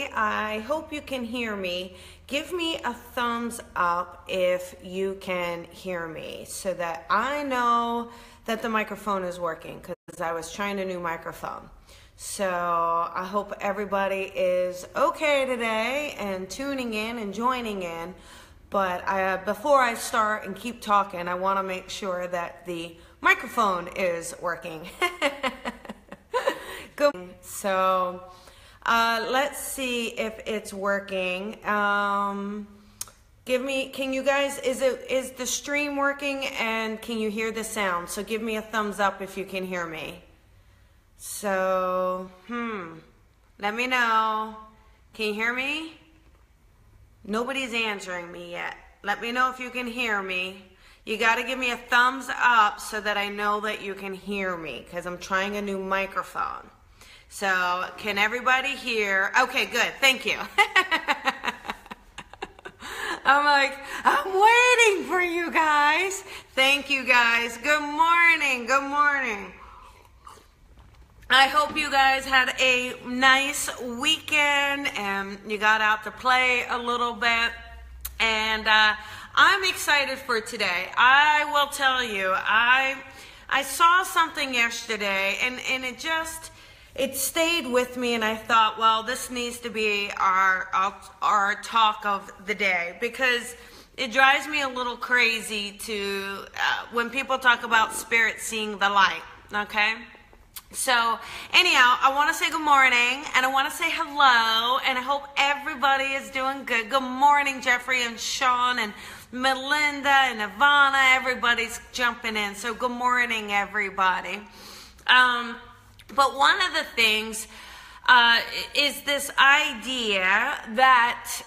I hope you can hear me. Give me a thumbs up if you can hear me so that I know that the microphone is working, because I was trying a new microphone. So I hope everybody is okay today and tuning in and joining in. But before I start and keep talking, I want to make sure that the microphone is working. Good. So let's see if it's working. Can you guys, is the stream working and can you hear the sound? So give me a thumbs up if you can hear me. So, let me know. Can you hear me? Nobody's answering me yet. Let me know if you can hear me. You got to give me a thumbs up so that I know that you can hear me, because I'm trying a new microphone. So, can everybody hear? Okay, good. Thank you. I'm waiting for you guys. Thank you guys. Good morning. Good morning. I hope you guys had a nice weekend and you got out to play a little bit. And I'm excited for today. I will tell you, I saw something yesterday and it stayed with me, and I thought, well, this needs to be our talk of the day, because it drives me a little crazy to when people talk about spirit seeing the light, okay? So anyhow, I want to say good morning, and I want to say hello, and I hope everybody is doing good. Good morning, Jeffrey and Sean and Melinda and Ivana. Everybody's jumping in. So good morning, everybody. But one of the things is this idea that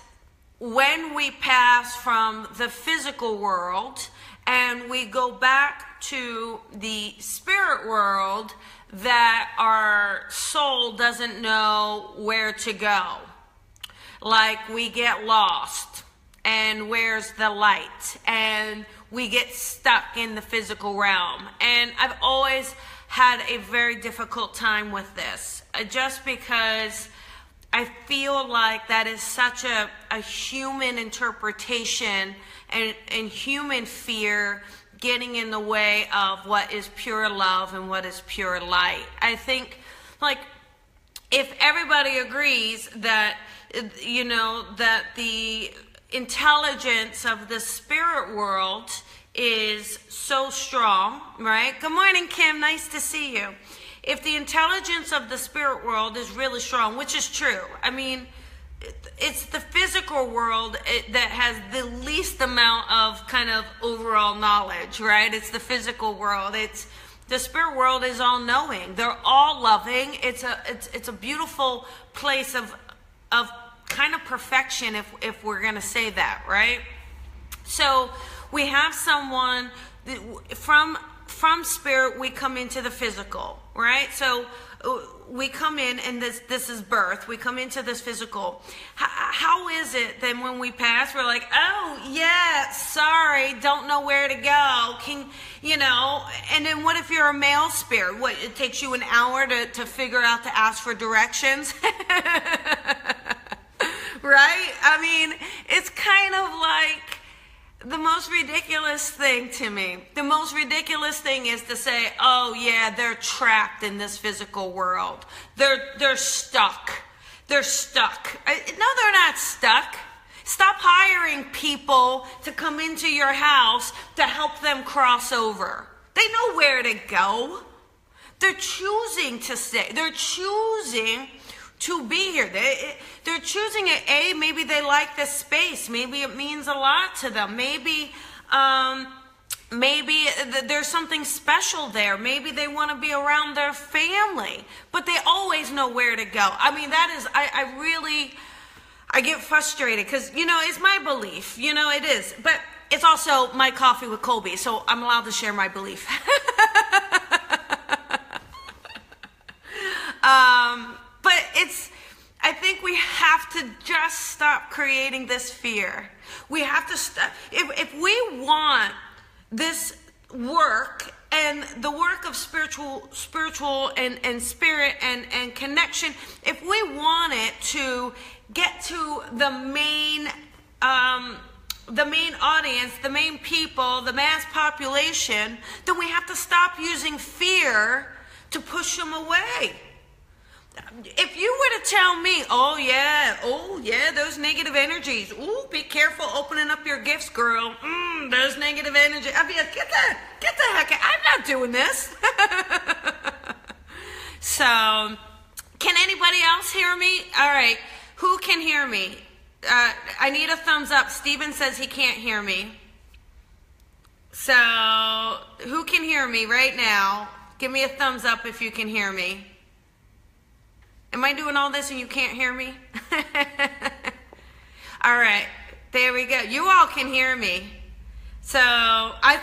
when we pass from the physical world and we go back to the spirit world, that our soul doesn't know where to go. Like we get lost, and where's the light? And we get stuck in the physical realm. And I've always had a very difficult time with this, just because I feel like that is such a human interpretation and human fear getting in the way of what is pure love and what is pure light. I think, like, if everybody agrees that, you know, that the intelligence of the spirit world is so strong, right? Good morning, Kim. Nice to see you. If the intelligence of the spirit world is really strong, which is true, I mean, it's the physical world that has the least amount of kind of overall knowledge, right? It's the physical world. It's the spirit world is all knowing. They're all loving. It's a beautiful place of kind of perfection, if we're going to say that, right? So we have someone from spirit, we come into the physical, right? So we come in, and this is birth. We come into this physical. How is it then when we pass, we're like, oh yeah, sorry, don't know where to go. And then what if you're a male spirit? What, it takes you an hour to figure out to ask for directions? Right? I mean, it's kind of like the most ridiculous thing to me. The most ridiculous thing is to say, oh yeah, they're trapped in this physical world. They're stuck. They're stuck. No, they're not stuck. Stop hiring people to come into your house to help them cross over. They know where to go. They're choosing to stay. They're choosing to be here. They're choosing it. Maybe they like this space. Maybe it means a lot to them. Maybe there's something special there. Maybe they want to be around their family, but they always know where to go. I mean, that is, I get frustrated because, it's my belief, it is, but it's also my coffee with Colby, so I'm allowed to share my belief. But I think we have to just stop creating this fear. We have to stop. If we want this work and the work of spiritual and spirit and connection, if we want it to get to the main audience, the main people, the mass population, then we have to stop using fear to push them away. If you were to tell me, oh yeah, those negative energies, ooh, be careful opening up your gifts, girl. Those negative energies. I'd be like, get the heck out. I'm not doing this. So, can anybody else hear me? All right, who can hear me? I need a thumbs up. Steven says he can't hear me. So, who can hear me right now? Give me a thumbs up if you can hear me. Am I doing all this and you can't hear me? All right, there we go. You all can hear me. So,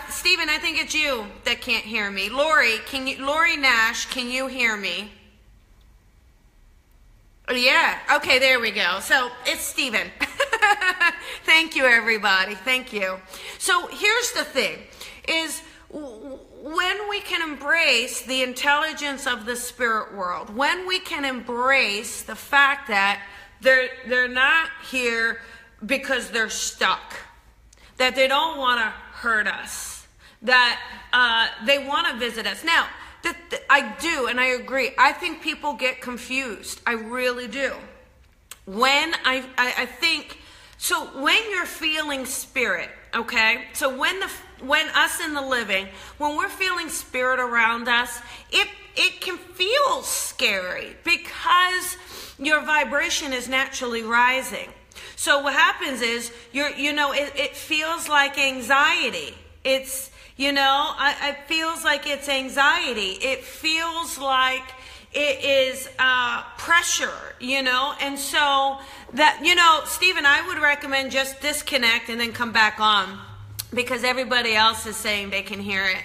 Steven, I think it's you that can't hear me. Lori Nash, can you hear me? Yeah, okay, there we go. So, it's Steven. Thank you, everybody. Thank you. So, here's the thing, is when we can embrace the intelligence of the spirit world, when we can embrace the fact that they're not here because they're stuck, that they don't want to hurt us, that they want to visit us. Now, I do, and I agree. I think people get confused. I really do. When I think, so when you're feeling spirit, okay? So when us in the living, when we're feeling spirit around us, it can feel scary because your vibration is naturally rising. So what happens is it feels like anxiety. It's, it feels like it's anxiety. It feels like it is pressure, and so that, Stephen, I would recommend just disconnect and then come back on, because everybody else is saying they can hear it.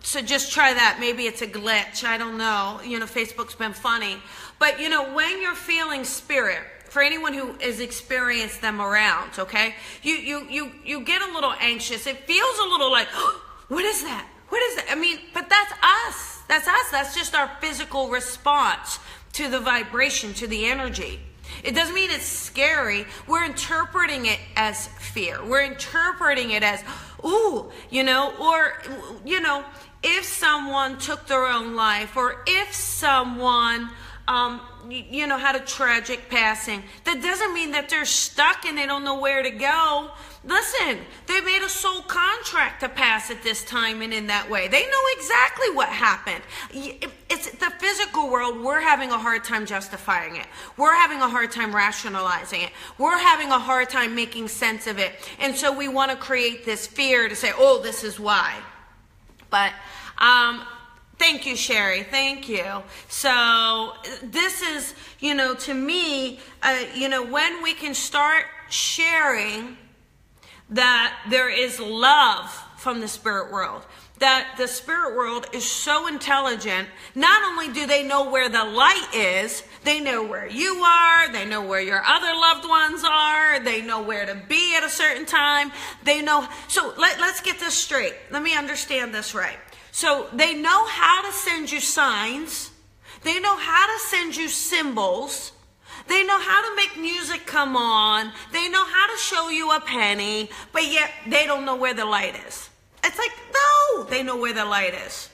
So just try that. Maybe it's a glitch. I don't know. Facebook's been funny. But, when you're feeling spirit, for anyone who has experienced them around, okay, you get a little anxious. It feels a little like, oh, what is that? What is that? I mean, but that's us. That's us. That's just our physical response to the vibration, to the energy. It doesn't mean it's scary. We're interpreting it as fear. We're interpreting it as, ooh, or, if someone took their own life, or if someone, had a tragic passing, that doesn't mean that they're stuck and they don't know where to go. Listen, they made a soul contract to pass at this time and in that way. They know exactly what happened. It's the physical world. We're having a hard time justifying it. We're having a hard time rationalizing it. We're having a hard time making sense of it. And so we want to create this fear to say, oh, this is why. But, thank you, Sherry. Thank you. So this is, to me, when we can start sharing that there is love from the spirit world, that the spirit world is so intelligent. Not only do they know where the light is, they know where you are, they know where your other loved ones are, they know where to be at a certain time, they know. So let's get this straight. Let me understand this right. So they know how to send you signs, they know how to send you symbols, they know how to make music come on, they know how to show you a penny, but yet they don't know where the light is. It's like, no, they know where the light is.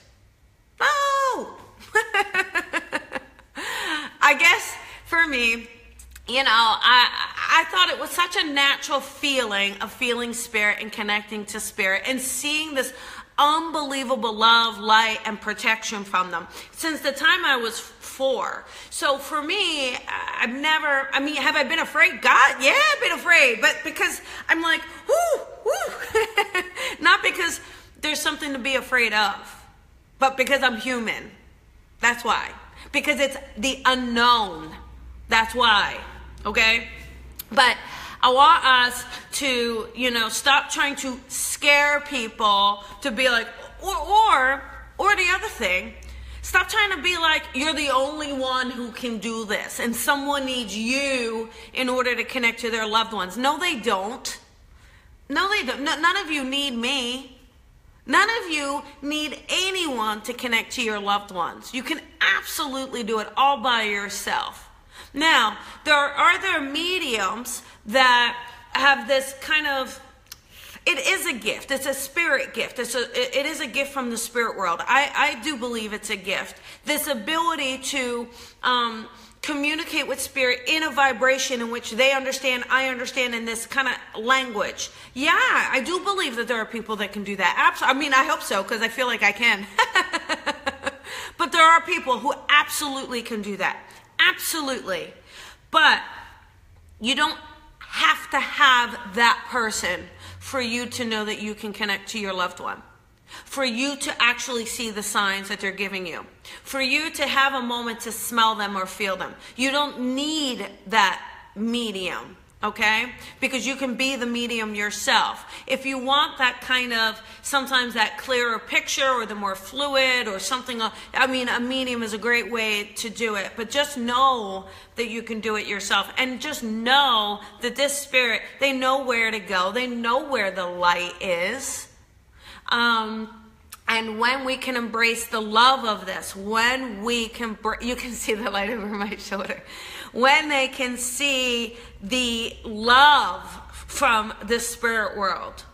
No. I guess for me, I thought it was such a natural feeling of feeling spirit and connecting to spirit and seeing this unbelievable love, light, and protection from them since the time I was 4. So for me, have I been afraid? God, yeah, I've been afraid, but because I'm like, whoo, not because there's something to be afraid of, but because I'm human. That's why. Because it's the unknown. That's why. Okay? But I want us to, stop trying to scare people to be like, or the other thing, stop trying to be like, you're the only one who can do this and someone needs you in order to connect to their loved ones. No, they don't. No, they don't. None of you need me. None of you need anyone to connect to your loved ones. You can absolutely do it all by yourself. Now, there are other mediums that have this kind of, it is a gift. It's a spirit gift. It is a gift from the spirit world. I do believe it's a gift. This ability to communicate with spirit in a vibration in which they understand, I understand, in this kind of language. Yeah, I do believe that there are people that can do that. I mean, I hope so, because I feel like I can. But there are people who absolutely can do that. Absolutely. But you don't have to have that person for you to know that you can connect to your loved one. For you to actually see the signs that they're giving you. For you to have a moment to smell them or feel them. You don't need that medium, okay? Because you can be the medium yourself. If you want that kind of, sometimes that clearer picture or the more fluid or something, I mean, a medium is a great way to do it. But just know that you can do it yourself. And just know that this spirit, they know where to go. They know where the light is. And when we can embrace the love of this, when we can, you can see the light over my shoulder, when they can see the love from the spirit world,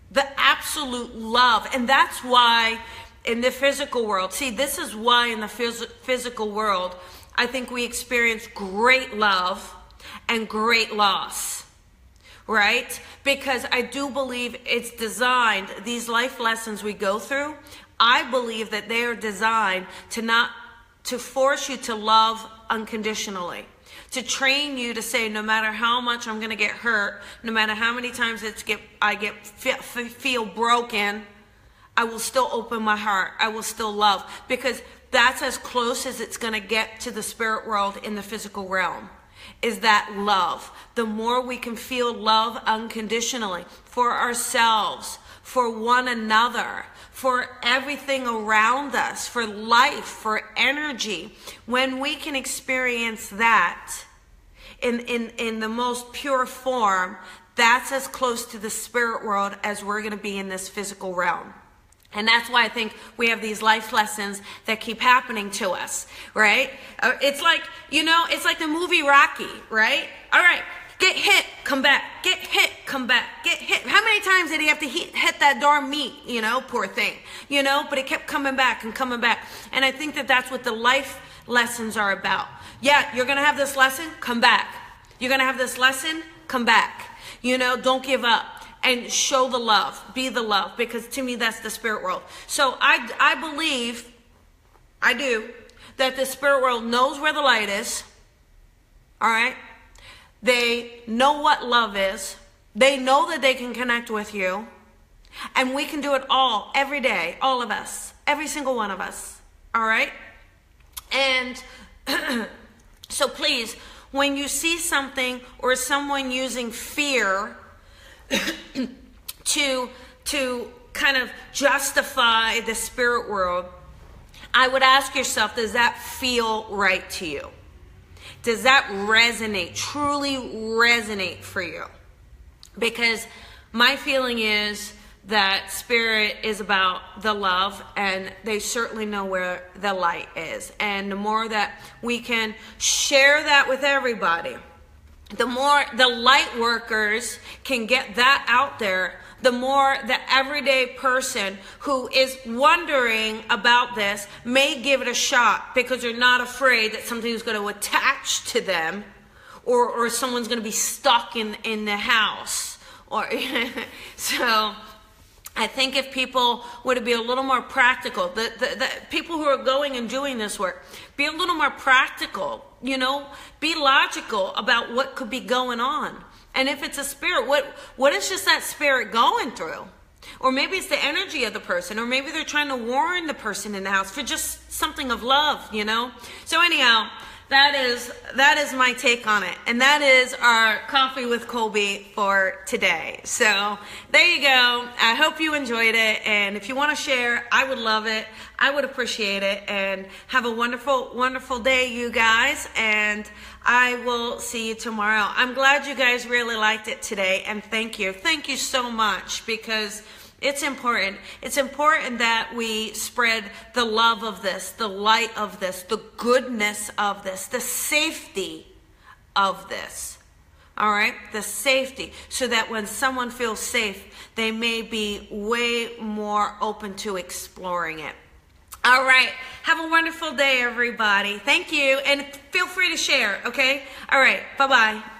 the absolute love. And that's why in the physical world, see, this is why in the physical world, I think we experience great love and great loss. Right? Because I do believe it's designed, these life lessons we go through, I believe that they are designed to force you to love unconditionally. To train you to say, no matter how much I'm going to get hurt, no matter how many times I feel broken, I will still open my heart. I will still love. Because that's as close as it's going to get to the spirit world in the physical realm. Is that love. The more we can feel love unconditionally for ourselves, for one another, for everything around us, for life, for energy, when we can experience that in the most pure form, that's as close to the spirit world as we're going to be in this physical realm. And that's why I think we have these life lessons that keep happening to us, right? It's like, it's like the movie Rocky, right? All right, get hit, come back, get hit, come back, get hit. How many times did he have to hit that darn meat, poor thing, but it kept coming back and coming back. And I think that that's what the life lessons are about. Yeah, you're going to have this lesson, come back. You're going to have this lesson, come back. Don't give up. And show the love, be the love, because to me that's the spirit world. So I believe, I do, that the spirit world knows where the light is, all right? They know what love is. They know that they can connect with you. And we can do it all, every day, all of us, every single one of us, all right? And so please, when you see something or someone using fear to kind of justify the spirit world, I would ask yourself, does that feel right to you? Does that resonate, truly resonate for you? Because my feeling is that spirit is about the love, and they certainly know where the light is. And the more that we can share that with everybody, the more the light workers can get that out there, the more the everyday person who is wondering about this may give it a shot because they're not afraid that something's going to attach to them, or someone's going to be stuck in the house. So I think if people were to be a little more practical, the people who are going and doing this work, be a little more practical, be logical about what could be going on. And if it's a spirit, what is just that spirit going through? Or maybe it's the energy of the person, or maybe they're trying to warn the person in the house for just something of love, So anyhow, that is my take on it. And that is our Coffee with Colby for today. So there you go. I hope you enjoyed it. And if you want to share, I would love it. I would appreciate it. And have a wonderful, wonderful day, you guys. And I will see you tomorrow. I'm glad you guys really liked it today. And thank you. Thank you so much, because It's important. It's important that we spread the love of this, the light of this, the goodness of this, the safety of this. All right? The safety. So that when someone feels safe, they may be way more open to exploring it. All right. Have a wonderful day, everybody. Thank you. And feel free to share, okay? All right. Bye-bye.